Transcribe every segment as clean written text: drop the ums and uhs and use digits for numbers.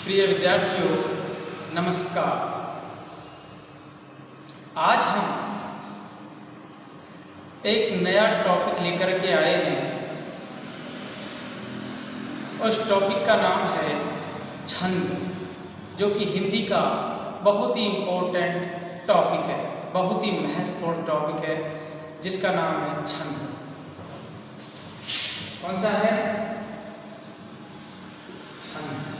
प्रिय विद्यार्थियों, नमस्कार। आज हम एक नया टॉपिक लेकर के आए हैं। उस टॉपिक का नाम है छंद, जो कि हिंदी का बहुत ही इम्पोर्टेंट टॉपिक है, बहुत ही महत्वपूर्ण टॉपिक है, जिसका नाम है छंद। कौन सा है? छंद।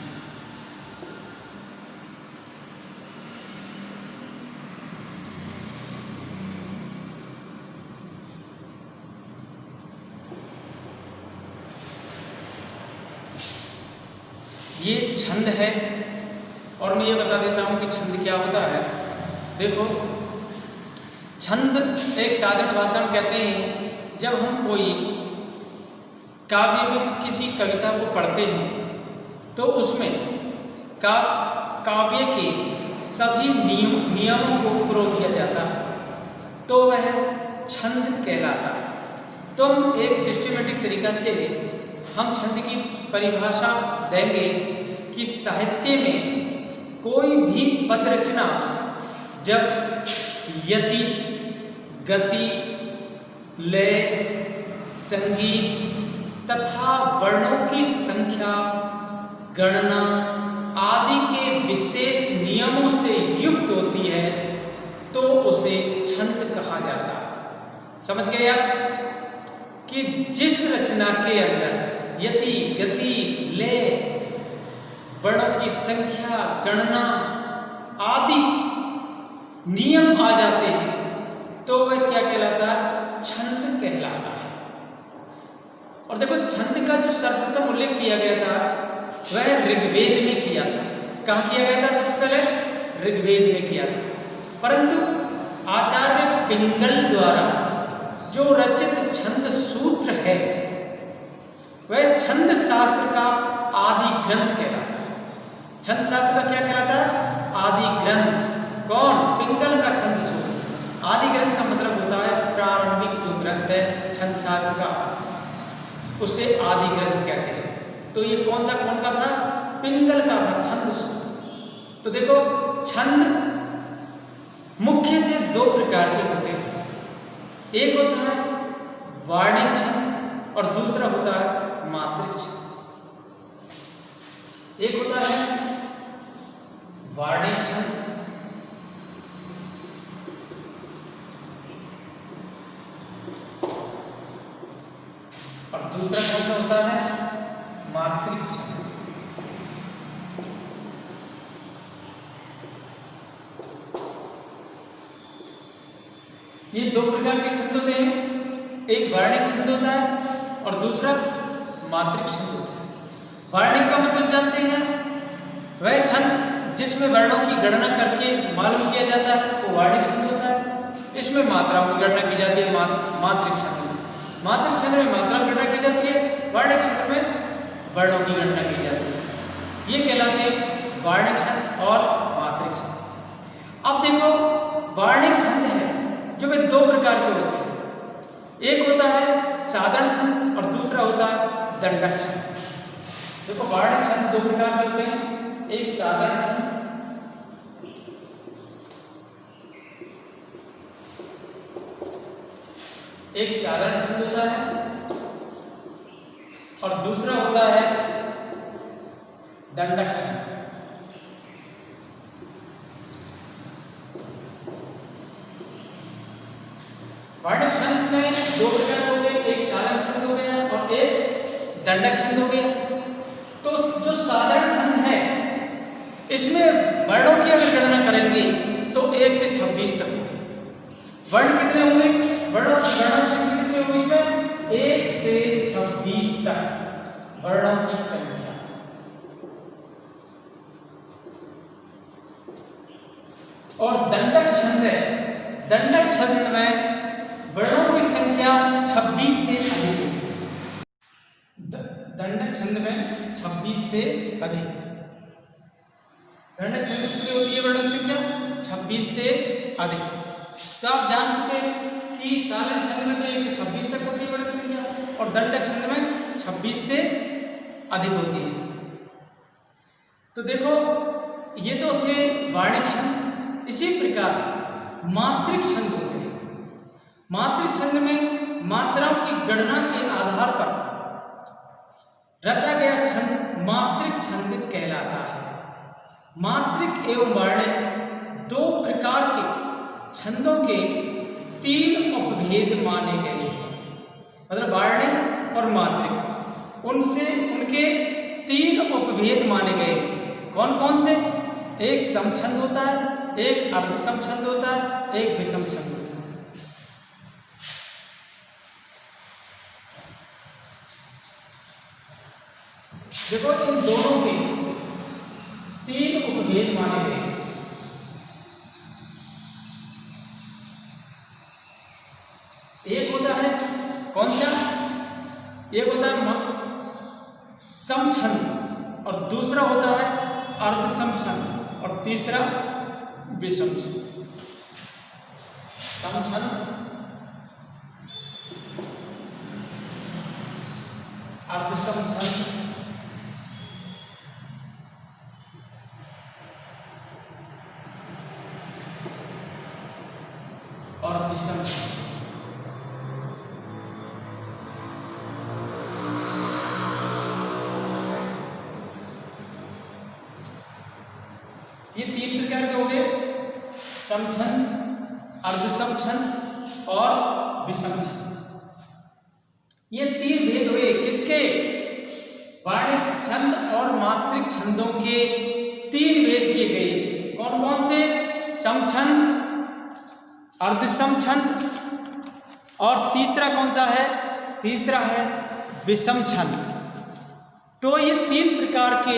ये छंद है, और मैं ये बता देता हूँ कि छंद क्या होता है। देखो, छंद एक साधारण भाषा में कहते हैं जब हम कोई काव्य में किसी कविता को पढ़ते हैं तो उसमें काव्य के सभी नियमों को पुरो दिया जाता है, तो वह छंद कहलाता है। तो हम एक सिस्टमेटिक तरीका से हम छंद की परिभाषा देंगे कि साहित्य में कोई भी पद रचना जब यति, गति, लय, संगीत तथा वर्णों की संख्या, गणना आदि के विशेष नियमों से युक्त होती है तो उसे छंद कहा जाता है। समझ गए आप कि जिस रचना के अंदर यति, गति, लय, वर्णों की संख्या, गणना आदि नियम आ जाते हैं तो वह क्या कहलाता है? छंद कहलाता है। और देखो, छंद का जो सर्वप्रथम उल्लेख किया गया था वह ऋग्वेद में किया था। कहाँ किया गया था? सबसे पहले ऋग्वेद में किया था। परंतु आचार्य पिंगल द्वारा जो रचित छंद सूत्र है वह छंद शास्त्र का आदि ग्रंथ कहलाता है। छंद शास्त्र का क्या कहलाता है? आदि ग्रंथ। कौन? पिंगल का छंद सूत्र। आदि ग्रंथ का मतलब होता है प्रारंभिक जो ग्रंथ है छंद शास्त्र का, उसे आदि ग्रंथ कहते हैं। तो ये कौन का था? पिंगल का था छंद सूत्र। तो देखो, छंद मुख्यतः दो प्रकार के होते हैं। एक होता है वार्णिक छंद और दूसरा होता है मात्रिक छंद। एक होता है वार्णिक छंद और दूसरा कौन सा होता है? मात्रिक छंद। ये दो प्रकार के छंद होते हैं, एक वार्णिक छंद होता है और दूसरा मात्रिक छंद होता है। वार्णिक का मतलब जानते हैं? वह छंद जिसमें वर्णों की गणना करके मालूम किया जाता है वो वार्णिक छंद होता है। इसमें मात्राओं की गणना की जाती है मात्रिक छंद में। मात्रिक छंद में मात्रा की गणना की जाती है, वार्णिक छंद में वर्णों की गणना की जाती है। ये कहलाते हैं वार्णिक छंद और मात्रिक छंद। अब देखो, वार्णिक छंद है जो वे दो प्रकार के होते हैं। एक होता है साधारण छंद और दूसरा होता है दंडक छंद। देखो, वार्णिक छंद दो प्रकार के होते हैं, एक साधारण छंद होता है और दूसरा होता है दंडक छंद। वार्णिक छंद में दो प्रकार हो गए, एक साधारण छंद हो गया और एक दंडक छंद हो गया। तो जो साधारण छंद है इसमें वर्णों की अगर गणना करेंगे तो 1 से 26 तक होंगे। वर्ण कितने होंगे? वर्णों की संख्या कितनी होगी इसमें? 1 से 26 तक वर्णों की संख्या। और दंडक छंद है, दंडक छंद में वर्णों की संख्या 26 से अधिक है। दंडक छंद में 26 से अधिक। दंडक छंद कितनी होती है वर्णों की संख्या? 26 से अधिक। तो आप जान चुके कि साधारण छंद में तो 1 से 26 तक होती है वर्णों की संख्या और दंडक छंद में 26 से अधिक होती है। तो देखो ये तो थे वर्णिक छंद। इसी प्रकार मात्रिक छंद होते हैं। मात्रिक छंद में मात्राओं की गणना के आधार पर रचा गया छंद मात्रिक छंद कहलाता है। मात्रिक एवं वर्णिक दो प्रकार के छंदों के तीन उपभेद माने गए हैं। मतलब वर्णिक और मात्रिक, उनके तीन उपभेद माने गए। कौन कौन से? एक समछंद होता है, एक अर्ध समछंद होता है, एक विषम छंद होता है। देखो इन दोनों के तीन उपभेद माने गए। एक होता है कौन सा? एक होता है समछंद और दूसरा होता है अर्ध समछंद और तीसरा विषम छंद। समछंद, अर्ध समछंद और विषम छंद। ये तीन प्रकार के हो गए, समछंद, अर्ध समछंद और विषम छंद। ये तीन भेद हुए किसके? वर्णिक छंद और मात्रिक छंदों के तीन भेद किए गए। कौन कौन से? समछंद, अर्ध समछंद और तीसरा कौन सा है? तीसरा है विषम छंद। तो ये तीन प्रकार के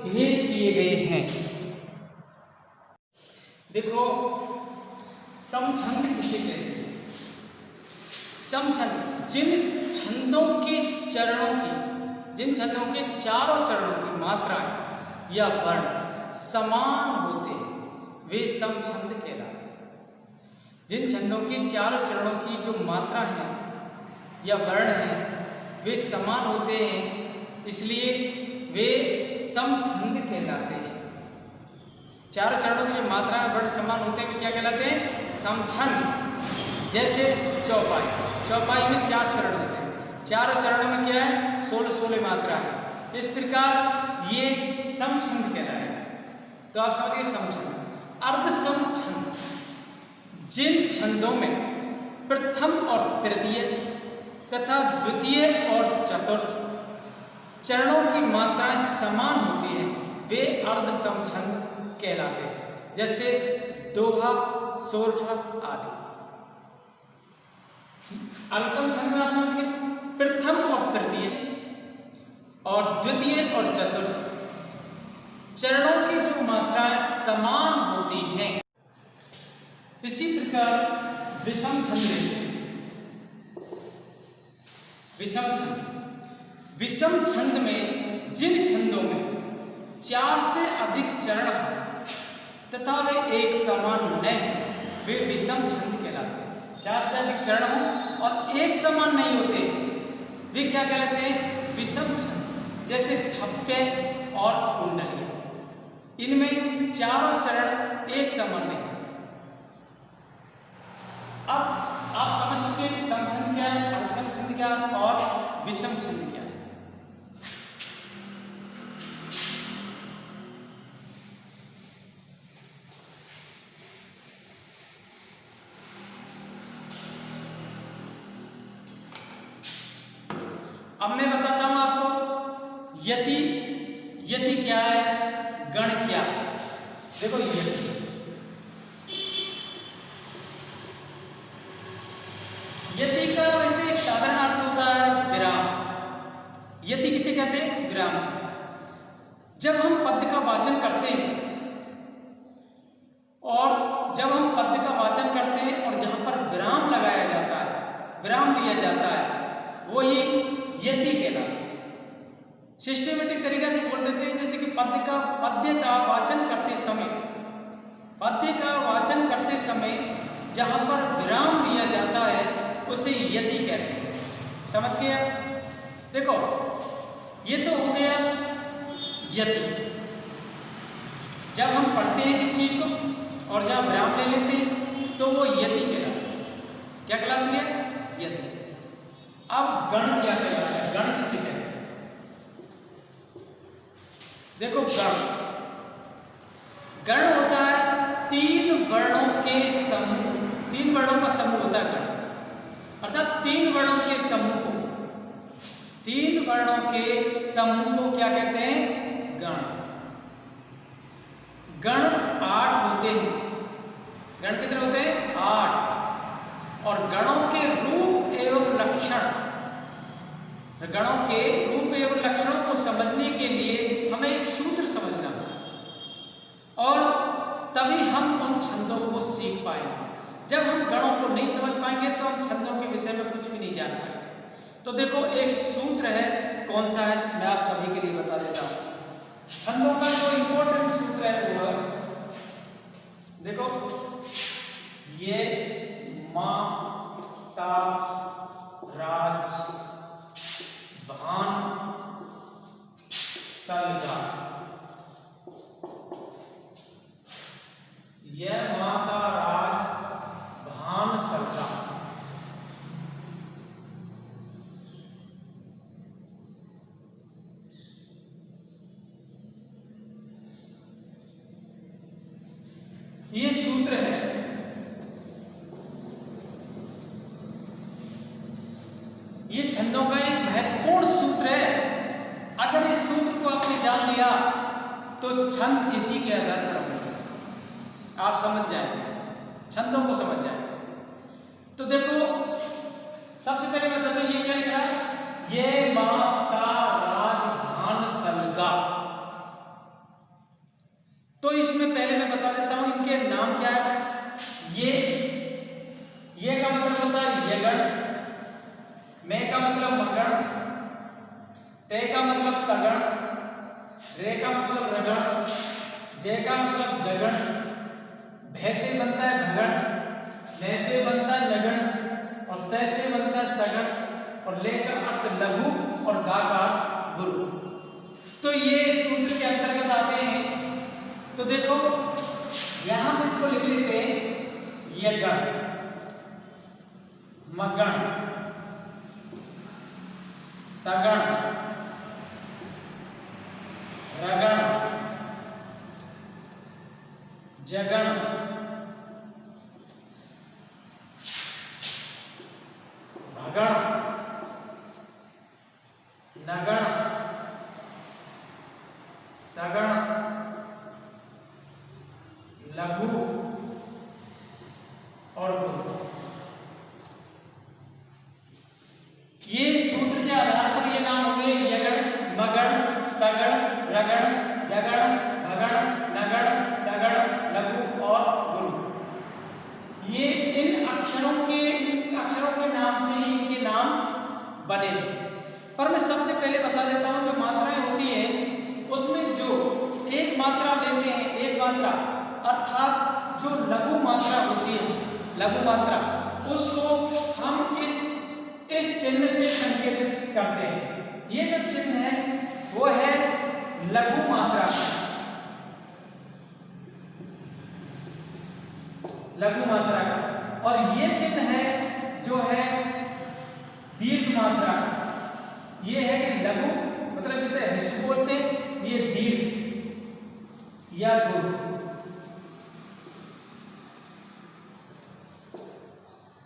भेद किए गए हैं। देखो समछंद किसे कहते हैं? समछंद जिन छंदों के चरणों की, जिन छंदों के चारों चरणों की मात्राएं या वर्ण समान होते हैं वे समछंद कहलाते हैं। जिन छंदों के चारों चरणों की जो मात्रा है या वर्ण है वे समान होते हैं, इसलिए वे समछंद कहलाते हैं। चारों चरणों की जो मात्रा वर्ण समान होते हैं वे क्या कहलाते हैं? समछंद। जैसे चौपाई, चौपाई में 4 चरण होते हैं, चारों चरणों में क्या है? 16 मात्रा है। इस प्रकार ये समछंद कहलाएगा। तो आप समझिए समछंद। अर्ध समछंद जिन छंदों में प्रथम और तृतीय तथा द्वितीय और चतुर्थ चरणों की मात्राएं समान होती हैं वे अर्ध समछंद कहलाते हैं। जैसे दोहा, सोरठा आदि। अर्ध समछंद में आप समझिए प्रथम और तृतीय और द्वितीय और चतुर्थ चरणों की जो मात्राएं समान होती हैं। इसी प्रकार विषम छंद लेते हैं। विषम छंद, विषम छंद में जिन छंदों में 4 से अधिक चरण तथा वे एक समान न वे विषम छंद कहलाते हैं। 4 से अधिक चरण हो और एक समान नहीं होते वे क्या कहलाते हैं? विषम छंद। जैसे छप्पे और कुंडलियां, इनमें चारों चरण एक समान नहीं होते। अब आप समझ चुके समछंद क्या है, अर्ध समछंद क्या है और विषम छंद क्या है। अब मैं बताता हूं आपको यति, यति क्या है, गण क्या है। देखो यति, यति का वैसे एक साधारण अर्थ होता है विराम। यति किसे कहते हैं? विराम। जब हम पद का वाचन करते हैं और जब हम पद का वाचन करते हैं और जहां पर विराम लगाया जाता है, विराम लिया जाता है, वही यति कहलाता है। सिस्टेमेटिक तरीके से बोल देते हैं जैसे कि पद्य का वाचन करते समय जहां पर विराम लिया जाता है उसे यति कहते हैं। समझ गए? देखो ये तो हो गया यति। जब हम पढ़ते हैं किस चीज को और जब विराम ले लेते हैं तो वो यति कहलाती है। क्या कहलाती है? यति। अब गण क्या कहलाता है? गण किसे कहते हैं? देखो गण होता है तीन वर्णों का समूह होता है गण। अर्थात तीन वर्णों के समूह को क्या कहते हैं? गण। गण 8 होते हैं। गण कितने होते हैं? 8। और गणों के रूप एवं लक्षणों को समझने के लिए हमें एक सूत्र समझना होगा और तभी हम उन छंदों को सीख पाएंगे। जब हम गणों को नहीं समझ पाएंगे तो हम छंदों के विषय में कुछ भी नहीं जान पाएंगे। तो देखो एक सूत्र है, कौन सा है मैं आप सभी के लिए बता देता हूँ। छंदों का जो इंपॉर्टेंट सूत्र है वो है, देखो ये मा ता राज भान सलगा। यह माता राज भान सलगा। ये सूत्र है। ये छंदों का एक महत्वपूर्ण सूत्र है। अगर इस सूत्र को आपने जान लिया तो छंद इसी के आधार पर होंगे। आप समझ जाएंगे, छंदों को समझ जाएंगे। तो देखो सबसे पहले बता दो ये क्या लिख रहा है? ये माता राज भान सलगा। तो इसमें पहले मैं बता देता हूं इनके नाम क्या है। ये का मतलब होता है यगण, मैं का मतलब मगण, ते का मतलब तगण, रे का मतलब रगण, जे का मतलब जगण, भे से बनता है भगण, ने से बनता है लगन और से बनता है सगण और ले का अर्थ लघु और गा का अर्थ गुरु। तो ये सूत्र के अंतर्गत आते हैं। तो देखो यहां हम इसको लिख लेते हैं यगण, मगण, तगण, रगण, जगण, भगण, नगण, सगण, लघु और गुरु। ये सूत्र के आधार पर ये नाम हो गए यगण, मगण, तगण, रगण, जगण, भगण, नगण, सगण, लघु और गुरु। ये इन अक्षरों के नाम से ही इनके नाम बने हैं। पर मैं सबसे पहले बता देता हूं जो मात्राएं होती है उसमें जो एक मात्रा लेते हैं, एक मात्रा अर्थात जो लघु मात्रा होती है, लघु मात्रा उसको हम इस चिन्ह से संकेतित करते हैं। ये जो चिन्ह है वो है लघु मात्रा, लघु मात्रा का। और ये चिन्ह है जो है दीर्घ मात्रा। ये है कि लघु मतलब जिसे ऋषि बोलते हैं, ये दीर्घ या गुरु।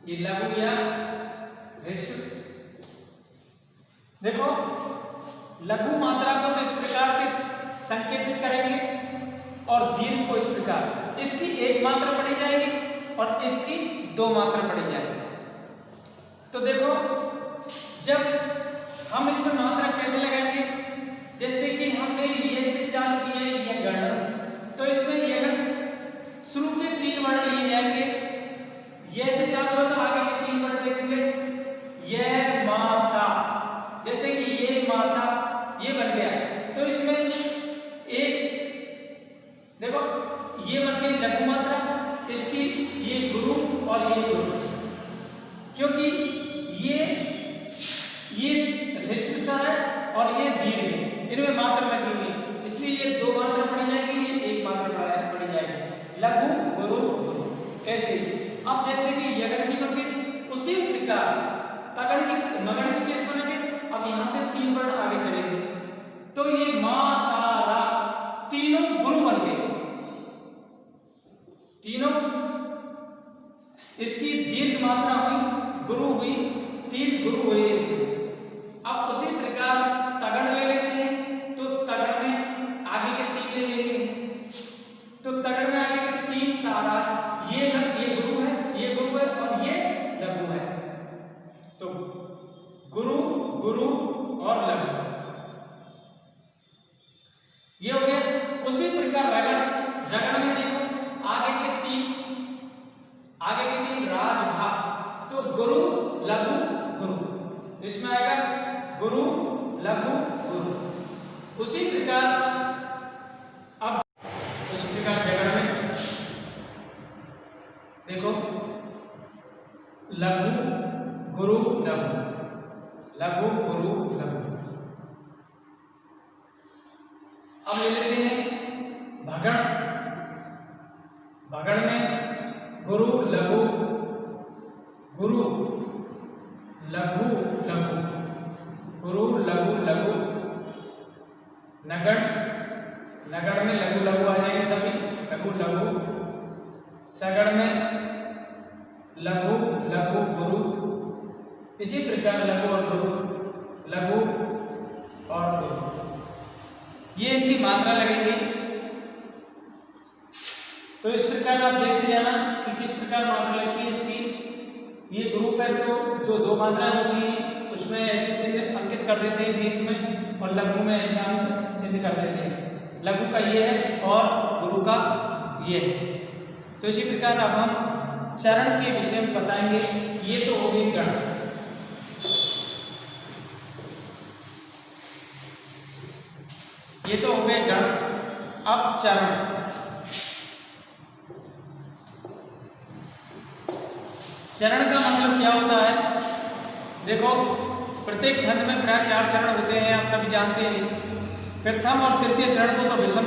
ये लघु या ऋषि। देखो लघु मात्रा को तो इस प्रकार के संकेतित करेंगे और दीर्घ को इस प्रकार। इसकी एक मात्रा पढ़ी जाएगी और इसकी दो मात्रा पढ़ी जाएगी। तो देखो जब हम इसमें मात्रा कैसे लगाएंगे, जैसे कि हमने ये से चालू किए ये गण, तो इसमें ये गण शुरू के 3 वर्ण लिए जाएंगे। ये से चालू हो तो आगे के 3 वर्ण देखेंगे। ये माता, जैसे कि ये माता ये बन गया तो इसमें एक देखो ये बन गई लघु मात्रा, इसकी ये गुरु और ये गुरु, क्योंकि ये ऋषभ स्वर है और ये दीर्घ है, इनमें मात्रा लगी हुई है, इसलिए ये 2 मात्रा पढ़ी जाएगी, ये 1 मात्रा लघु गुरु गुरु। ऐसे अब जैसे कि यगण की बन गई, उसी प्रकार तगड़ की मगड़ की केस बनेंगे। अब यहां से 3 वर्ण आगे चलेंगे तो ये मा ता रा तीनों गुरु बन गए, तीनों। इसकी दीर्घ मात्रा हुई गुरु हुई, 3 गुरु हुए इसको। अब उसी प्रकार तगड़ ले लेते हैं तो तगड़ में आगे के 3 ले लेंगे तो तगड़ में आगे के 3 तारा, ये गुरु है, ये गुरु है और ये लघु है। तो गुरु गुरु और लघु ये हो गया। उसी प्रकार रगड़, रगड़ में देखो आगे के 3 राज भा, तो गुरु लघु गुरु, तो इसमें आएगा गुरु लघु गुरु। उसी प्रकार अब उसी प्रकार जगड़ में देखो लघु गुरु लघु, लघु गुरु लघु। अब ले लेते हैं भगड़, भगड़ में गुरु लघु गुरु लघु लघु, गुरु लघु लघु। नगड़, नगड़ में लघु लघु आ जाएंगे सभी, लघु लघु। सगड़ में लघु लघु गुरु। इसी प्रकार लघु और गुरु, लघु और गुरु, ये इनकी मात्रा लगेगी। तो इस प्रकार आप देखते जाना कि किस प्रकार मात्रा लगती है इसकी। ये ग्रुप है तो जो 2 मात्राएं होती हैं उसमें ऐसे चिन्ह अंकित कर देते हैं दीर्घ में, और लघु में ऐसा चिन्ह कर देते हैं। लघु का ये है और गुरु का ये है। तो इसी प्रकार अब हम चरण के विषय में बताएंगे। ये तो हो गई गण, ये तो हो गए गण। अब चरण, चरण का मतलब क्या होता है? देखो प्रत्येक छंद में प्राय 4 चरण होते हैं, आप सभी जानते हैं। प्रथम और तृतीय चरण को तो विषम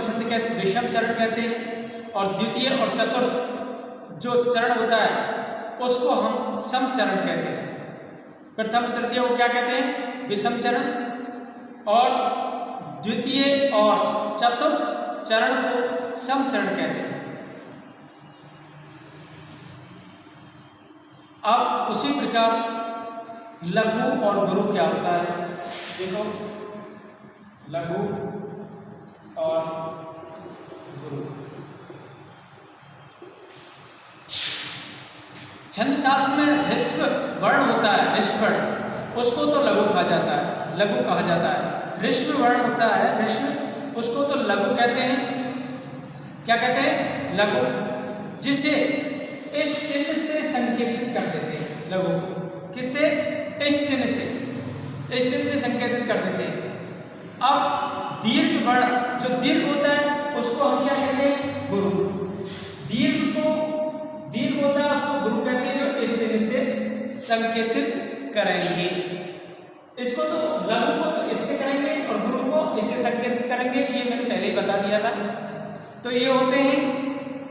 चरण कहते हैं, और द्वितीय और चतुर्थ जो चरण होता है उसको हम सम चरण कहते हैं। प्रथम तृतीय को क्या कहते हैं? विषम चरण, और द्वितीय और चतुर्थ चरण को सम चरण कहते हैं। अब उसी प्रकार लघु और गुरु क्या होता है? देखो लघु और गुरु, छंद शास्त्र में ह्रस्व वर्ण होता है, ह्रस्व वर्ण, उसको तो लघु कहा जाता है, लघु कहा जाता है। ह्रस्व वर्ण होता है, ह्रस्व, उसको तो लघु कहते हैं। क्या कहते हैं? लघु, जिसे इस चिन्ह से संकेतित कर देते हैं। लघु किससे? इस चिन्ह से, इस चिन्ह से संकेतित कर देते हैं। अब दीर्घ वर्ण जो दीर्घ होता है उसको हम क्या कहते हैं? गुरु। दीर्घ होता है उसको गुरु कहते हैं, जो इस चिन्ह से संकेतित करेंगे। इसको तो लघु को तो इससे करेंगे और गुरु को इससे संकेतित करेंगे, ये मैंने पहले ही बता दिया था। तो ये होते हैं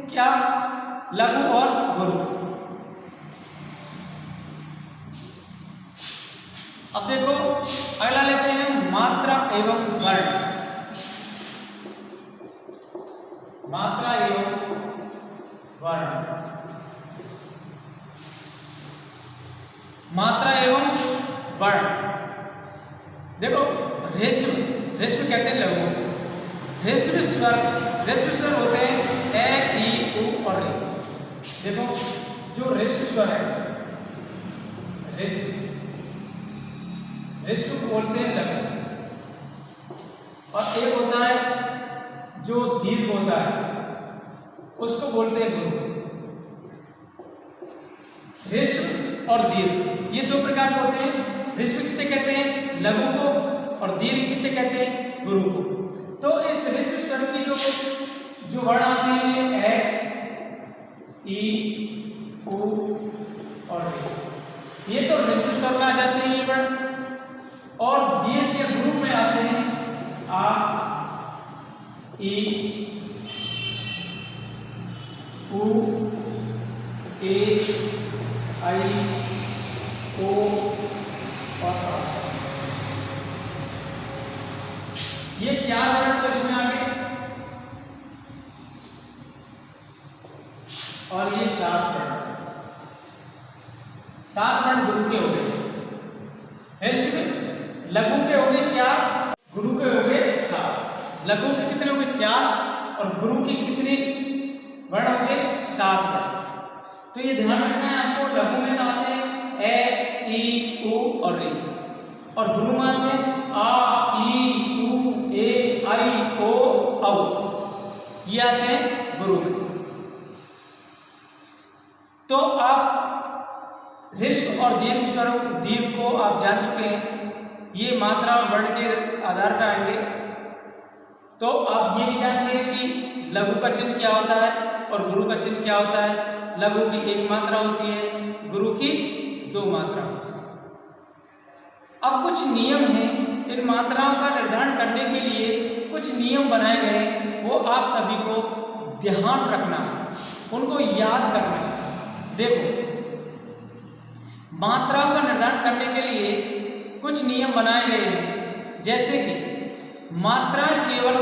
क्या? लघु और गुरु। अब देखो अगला लेते हैं मात्रा एवं वर्ण। मात्रा एवं वर्ण, मात्रा एवं वर्ण। देखो ह्रस्व, ह्रस्व कहते हैं लघु। ह्रस्व स्वर होते हैं ए, ई, उ और रे। देखो जो ह्रस्व स्वर है, ह्रस्व को बोलते हैं लघु, और एक होता है जो दीर्घ होता है उसको बोलते हैं गुरु। ह्रस्व और दीर्घ ये 2 प्रकार के होते हैं। ह्रस्व किसे कहते हैं? लघु को, और दीर्घ किसे कहते हैं? गुरु को। तो इस ह्रस्व स्वर की जो वर्ण आते हैं ए, ई, उ और रे, ये तो ह्रस्व स्वर में आ जाते हैं ये वर्ण। और दीर्घ के ग्रुप में आते हैं आ, ई, उ ए आई ओ और आ। ये 4 वर्ण तो इसमें आ गए और ये 7 वर्ण, 7 वर्ण गुरु के हो गए। लघु के हो गए 4, गुरु के हो गए 7। लघु के कितने हो गए 4 और गुरु की कितने वर्ण हो गए 7 वर्ण। तो ये ध्यान रखना है आपको, लघु में आते हैं ए ई उ और रे, और गुरु में आते हैं आ ई उ ए आई ओ औ, ये आते हैं गुरु में। तो आप ह्रस्व और दीर्घ स्वरों, दीर्घ को आप जान चुके हैं, ये मात्रा और वर्ण के आधार पर आएंगे। तो आप ये भी जानते हैं कि लघु का चिन्ह क्या होता है और गुरु का चिन्ह क्या होता है। लघु की 1 मात्रा होती है, गुरु की 2 मात्रा होती है। अब कुछ नियम हैं, इन मात्राओं का निर्धारण करने के लिए कुछ नियम बनाए गए हैं, वो आप सभी को ध्यान रखना है, उनको याद करना है। देखो, मात्राओं का निर्धारण करने के लिए कुछ नियम बनाए गए हैं, जैसे कि मात्रा केवल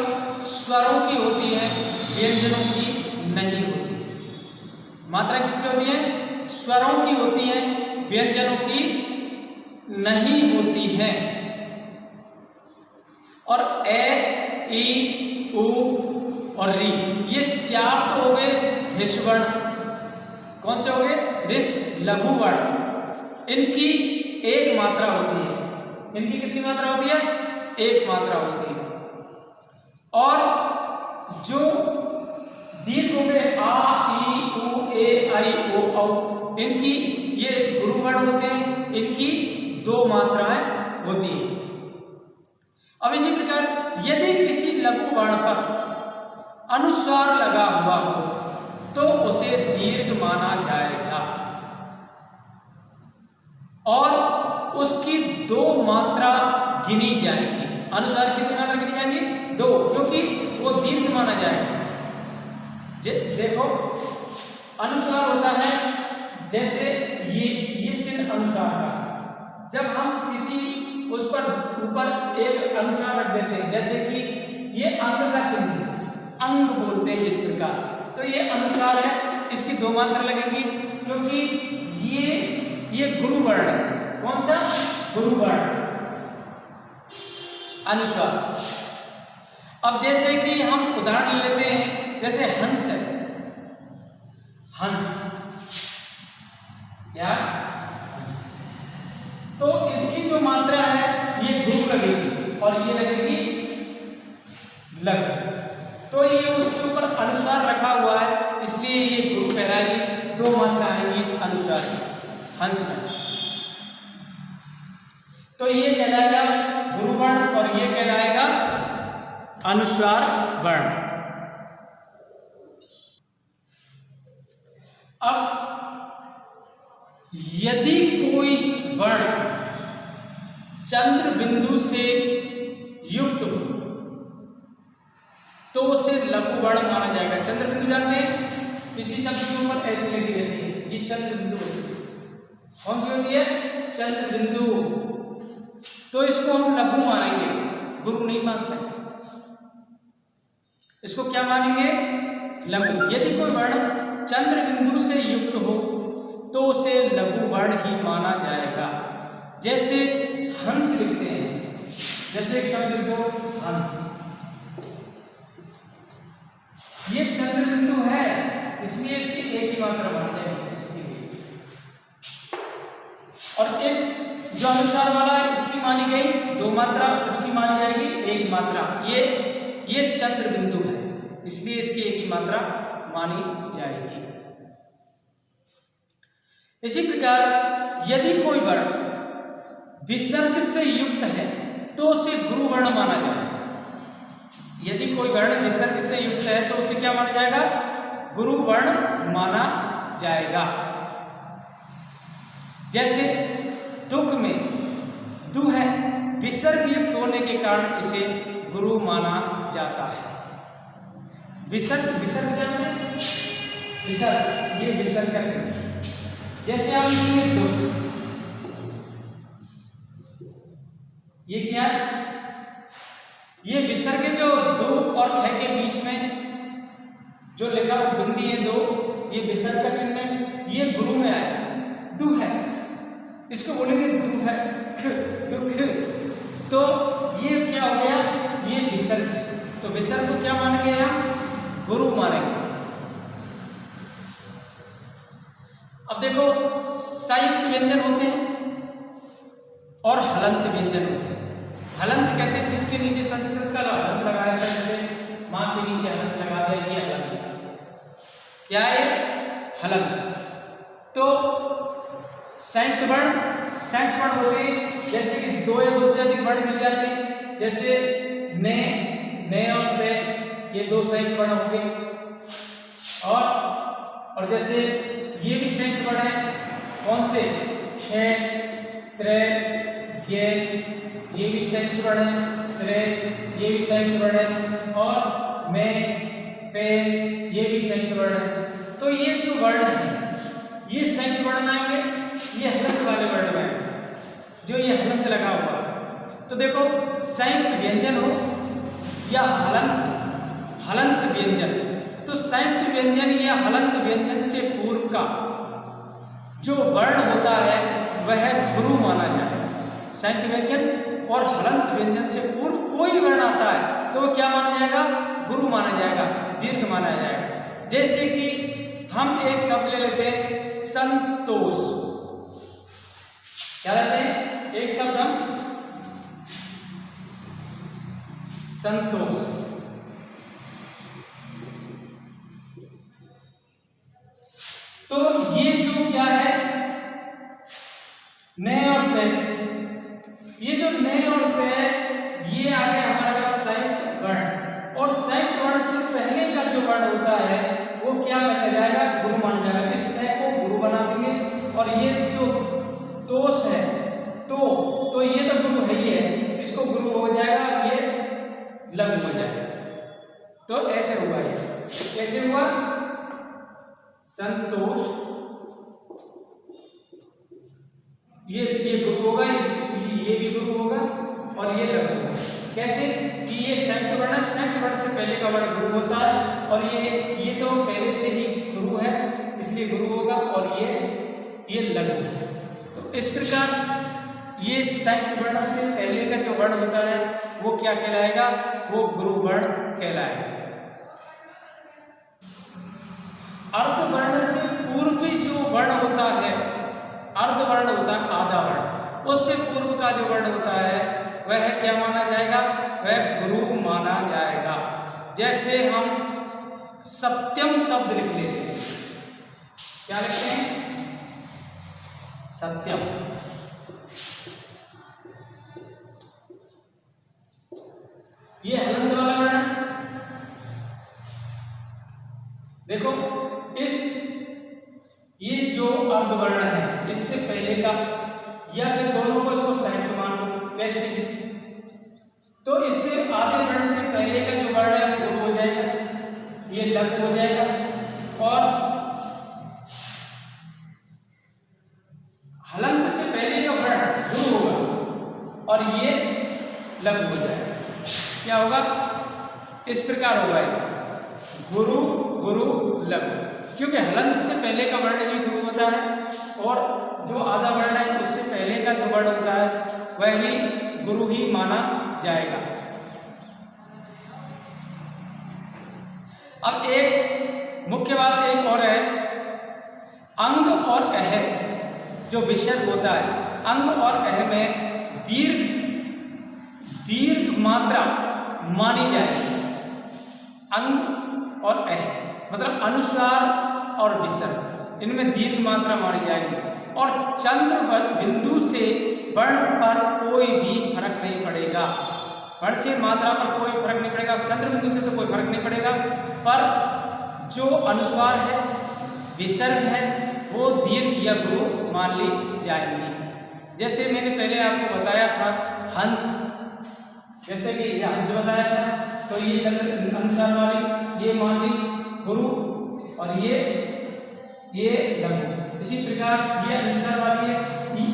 स्वरों की होती है, व्यंजनों की नहीं होती। मात्रा किसकी होती है? स्वरों की होती है, व्यंजनों की नहीं होती है। और ए ई उ और री, ये 4 तो हो गए ह्रस्व वर्ण। कौन से हो गए? ह्रस्व लघु वर्ण। इनकी 1 मात्रा होती है। इनकी कितनी मात्रा होती है? 1 मात्रा होती है। और जो दीर्घ हो गए आ ई उ ए आई ओ औ, इनकी ये गुरु वर्ण होते हैं, इनकी 2 मात्राएं होती हैं। अब इसी प्रकार यदि किसी लघु वर्ण पर अनुस्वार लगा हुआ हो तो उसे दीर्घ माना जाएगा और उसकी 2 मात्रा गिनी जाएगी। अनुस्वार कितनी मात्रा गिनी जाएंगी? 2, क्योंकि वो दीर्घ माना जाएगा। देखो, अनुस्वार होता है जैसे ये चिन्ह अनुस्वार का, जब हम किसी उस पर ऊपर एक अनुस्वार रख देते हैं, जैसे कि ये अंग का चिन्ह, अंग बोलते हैं इस प्रकार, तो ये अनुस्वार है, इसकी 2 मात्रा लगेंगी, क्योंकि ये गुरु वर्ण है। कौन सा? गुरु वर्ण, अनुस्वार। अब जैसे कि हम उदाहरण लेते हैं, जैसे हंस है, हंस या तो इसकी जो मात्रा है ये गुरु लगेगी और ये लगेगी लघु। तो ये उसके ऊपर अनुस्वार रखा हुआ है, इसलिए ये गुरु कहलाएगी। 2 मात्रा आएंगी इस अनुस्वार हंस में, तो ये कहलाएगा गुरु वर्ण और ये कहलाएगा अनुस्वार वर्ण। अब यदि कोई वर्ण चंद्र बिंदु से युक्त हो तो उसे लघु वर्ण माना जाएगा। चंद्र बिंदु जानते हैं, इसी शब्द के ऊपर ऐसी लगी रहती है, ये चंद्र बिंदु होती है। कौन सी होती है? चंद्र बिंदु। तो इसको हम लघु मानेंगे, गुरु नहीं मान सकते। इसको क्या मानेंगे? लघु। यदि कोई वर्ण चंद्र बिंदु से युक्त हो तो उसे लघु वर्ण ही माना जाएगा। जैसे हंस लिखते हैं, जैसे एक शब्द लिखो हंस, ये चंद्र बिंदु है, इसलिए इसकी 1 ही मात्रा मानी जाएगी इसके लिए। और इस जो अनुसार वाला है, इसकी मानी गई 2 मात्रा, इसकी मानी जाएगी 1 मात्रा। ये चंद्र बिंदु है, इसलिए इसकी 1 ही मात्रा मानी जाएगी। इसी प्रकार यदि कोई वर्ण विसर्ग से युक्त है तो उसे गुरु वर्ण माना जाएगा। यदि कोई वर्ण विसर्ग से युक्त है तो उसे क्या माना जाएगा? गुरु वर्ण माना जाएगा। जैसे दुख में दु है, विसर्ग युक्त होने के कारण इसे गुरु माना जाता है। विसर्ग जानते हैं? विसर्ग, ये विसर्ग का चिन्ह। जैसे आप लिखेंगे दो, ये क्या है, ये विसर्ग जो दो और ख के बीच में जो लिखा बिंदी है दो, ये विसर्ग का चिन्ह है। ये गुरु में आया दु है, इसको बोलेंगे दु है, ख, दुख। तो ये क्या हो गया, ये विसर्ग। तो विसर्ग को क्या मानेंगे हम, गुरु मानेंगे। अब देखो संयुक्त व्यंजन होते हैं और हलंत व्यंजन होते हैं। हलंत कहते हैं जिसके नीचे संस्कृत का हलंत लगाया था, जैसे माँ के नीचे हलंत लगा दिया, ये हलंत। क्या है हलंत। तो संयुक्त वर्ण होते हैं, जैसे कि दो या दो से अधिक वर्ण मिल जाते हैं, जैसे ने और ते, ये दो संयुक्त वर्ण होंगे। और जैसे ये भी संयुक्त वर्ण है, कौन से, क्षे, त्रे, ये भी संयुक्त वर्ण है, श्रे, ये भी संयुक्त वर्ण है, और में, पे, ये भी संयुक्त वर्ण है। तो ये जो वर्ण है ये संयुक्त वर्ण आएंगे, ये हलंत वाले वर्ण में जो ये हलंत लगा हुआ। तो देखो संयुक्त व्यंजन हो या हलंत व्यंजन, तो संयुक्त व्यंजन या हलंत व्यंजन से पूर्व का जो वर्ण होता है वह गुरु माना जाए। संयुक्त व्यंजन और हलंत व्यंजन से पूर्व कोई वर्ण आता है तो क्या माना जाएगा, गुरु माना जाएगा, दीर्घ माना जाएगा। जैसे कि हम एक शब्द ले लेते हैं संतोष, क्या लेते हैं, एक शब्द हम संतोष। तो ये जो क्या है, ने और ते, ये जो ने और ते, ये आ गया हमारे पास संयुक्त वर्ण। और संयुक्त वर्ण से पहले का जो वर्ण होता है वो क्या बन जाएगा, गुरु माना जाएगा। इस से को गुरु बना देंगे। और ये जो तोष है, तो ये तो गुरु है ही है, इसको गुरु हो जाएगा, ये लघु हो जाएगा। तो ऐसे हुआ, ये कैसे हुआ, संतोष, ये गुरु होगा, ये भी गुरु होगा और ये लघु होगा। कैसे कि ये संयुक्त वर्ण से पहले का वर्ण गुरु होता है, और ये तो पहले से ही गुरु है इसलिए गुरु होगा, और ये लघु। तो इस प्रकार ये संयुक्त वर्ण से पहले का जो वर्ण होता है वो क्या कहलाएगा, वो गुरु वर्ण कहलाएगा। अर्ध वर्ण से पूर्व जो वर्ण होता है, अर्ध वर्ण होता है आधा वर्ण, उससे पूर्व का जो वर्ण होता है वह क्या माना जाएगा, वह गुरु माना जाएगा। जैसे हम सत्यम शब्द लिख लेते हैं, क्या लिखते हैं, सत्यम। ये हलंत वाला वर्ण है। देखो ये जो अर्धवर्ण है इससे पहले का, या फिर दोनों को इसको संयुक्त मान लो, कैसे, तो इससे आधे वर्ण से पहले का जो वर्ण है वो गुरु हो जाएगा, ये लघु हो जाएगा। और हलंत से पहले का वर्ण गुरु होगा और ये लघु हो जाएगा। क्या होगा, इस प्रकार होगा, गुरु गुरु लघु, क्योंकि हलंत से पहले का वर्ण भी गुरु होता है और जो आधा वर्ण है उससे पहले का जो वर्ण होता है वह भी गुरु ही माना जाएगा। अब एक मुख्य बात एक और है, अंग और अह जो विसर्ग होता है, अंग और अह में दीर्घ मात्रा मानी जाएगी। अंग और अह मतलब अनुस्वार और विसर्ग, इनमें दीर्घ मात्रा मानी जाएगी। और चंद्र बिंदु से वर्ण पर कोई भी फर्क नहीं पड़ेगा, वर्ण से मात्रा पर कोई फर्क नहीं पड़ेगा, चंद्र बिंदु से तो कोई फर्क नहीं पड़ेगा, पर जो अनुस्वार है, विसर्ग है, वो दीर्घ या गुरु मान ली जाएंगी। जैसे मैंने पहले आपको बताया था हंस, जैसे कि यह हंस बताया था, तो ये चंद्र अनुसार वाली ये मान ली गुरु और ये ये लघु। इसी प्रकार ये आंसर वाली है,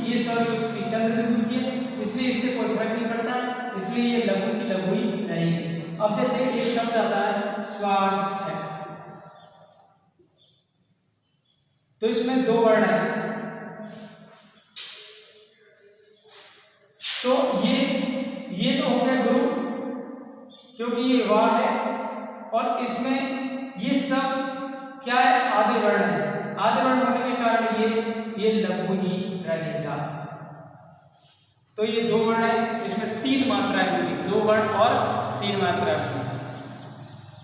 ये सॉरी उसकी चंद्र बिंदु की है, इसलिए इससे कोई फर्क नहीं पड़ता, इसलिए ये लघु की लघु ही रहेगी। अब जैसे एक शब्द आता है स्वास्थ्य, तो इसमें दो वर्ण है, तो ये तो हो गया गुरु, क्योंकि ये वाह है, और इसमें ये सब क्या है, आदि वर्ण है। आदि वर्ण होने के कारण ये लघु ही रहेगा। तो ये दो वर्ण है, इसमें तीन मात्राएं होंगी, दो वर्ण और तीन मात्राएं होंगी।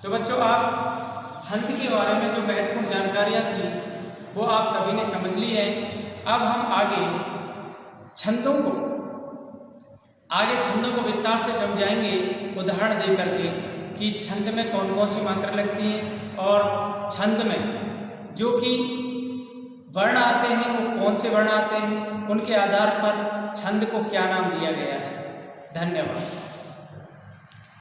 तो बच्चों, आप छंद के बारे में जो महत्वपूर्ण जानकारियां थी वो आप सभी ने समझ ली है। अब हम आगे छंदों को विस्तार से समझाएंगे, उदाहरण दे करके, कि छंद में कौन कौन सी मात्रा लगती हैं, और छंद में जो कि वर्ण आते हैं वो कौन से वर्ण आते हैं, उनके आधार पर छंद को क्या नाम दिया गया है। धन्यवाद।